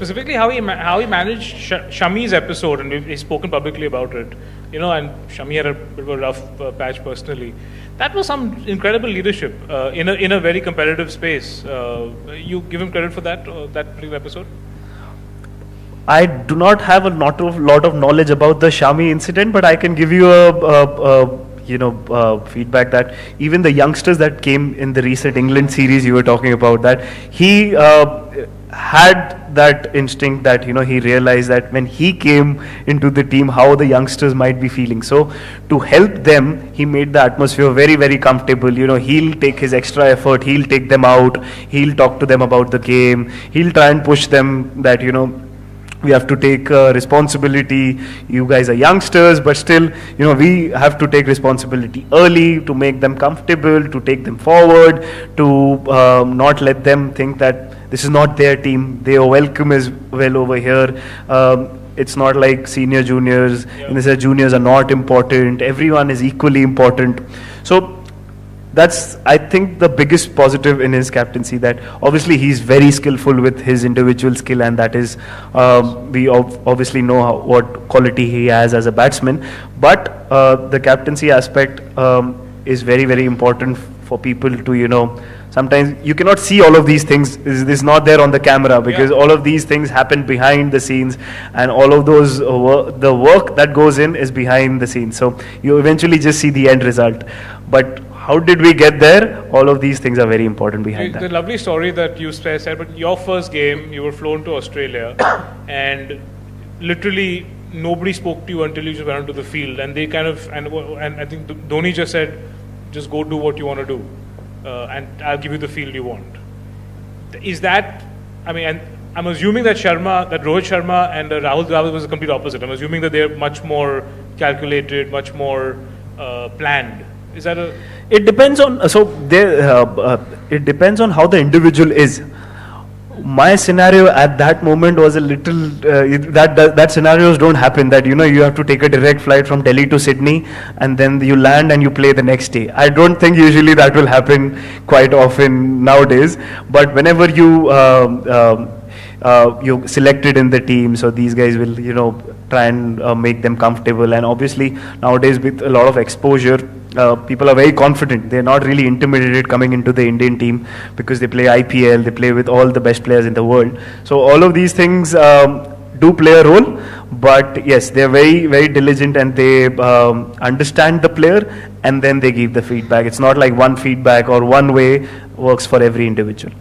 Specifically, how he managed Shami's episode, and he's spoken publicly about it. And Shami had a bit of a rough patch personally. That was some incredible leadership in a very competitive space. You give him credit for that particular episode. I do not have a lot of knowledge about the Shami incident, but I can give you a feedback that even the youngsters that came in the recent England series you were talking about, that he had that instinct that he realized that when he came into the team how the youngsters might be feeling. So to help them, he made the atmosphere very, very comfortable. He'll take his extra effort, he'll take them out, he'll talk to them about the game, he'll try and push them that we have to take responsibility. You guys are youngsters, but still, we have to take responsibility early to make them comfortable, to take them forward, to not let them think that this is not their team. They are welcome as well over here. It's not like senior juniors. In this, juniors are not important. Everyone is equally important. So that's, I think, the biggest positive in his captaincy, that obviously he's very skillful with his individual skill, and that is, we obviously know what quality he has as a batsman, but the captaincy aspect is very, very important for people to, sometimes you cannot see all of these things. It's not there on the camera, because all of these things happen behind the scenes, and all of those, the work that goes in is behind the scenes. So you eventually just see the end result. But how did we get there? All of these things are very important behind that. The lovely story that you said, but your first game, you were flown to Australia, and literally nobody spoke to you until you just went onto the field, and they and I think Dhoni just said, just go do what you want to do, and I'll give you the field you want. Is that, and I'm assuming that Rohit Sharma and Rahul Dravid was the complete opposite. I'm assuming that they're much more calculated, much more planned. Is that a... It depends on it depends on how the individual is. My scenario at that moment was a little that scenarios don't happen, that you have to take a direct flight from Delhi to Sydney and then you land and you play the next day. I don't think usually that will happen quite often nowadays, but whenever you're selected in the team, so these guys will try and make them comfortable. And obviously nowadays with a lot of exposure, people are very confident. They're not really intimidated coming into the Indian team, because they play IPL, they play with all the best players in the world. So all of these things do play a role, but yes, they're very, very diligent, and they understand the player, and then they give the feedback. It's not like one feedback or one way works for every individual.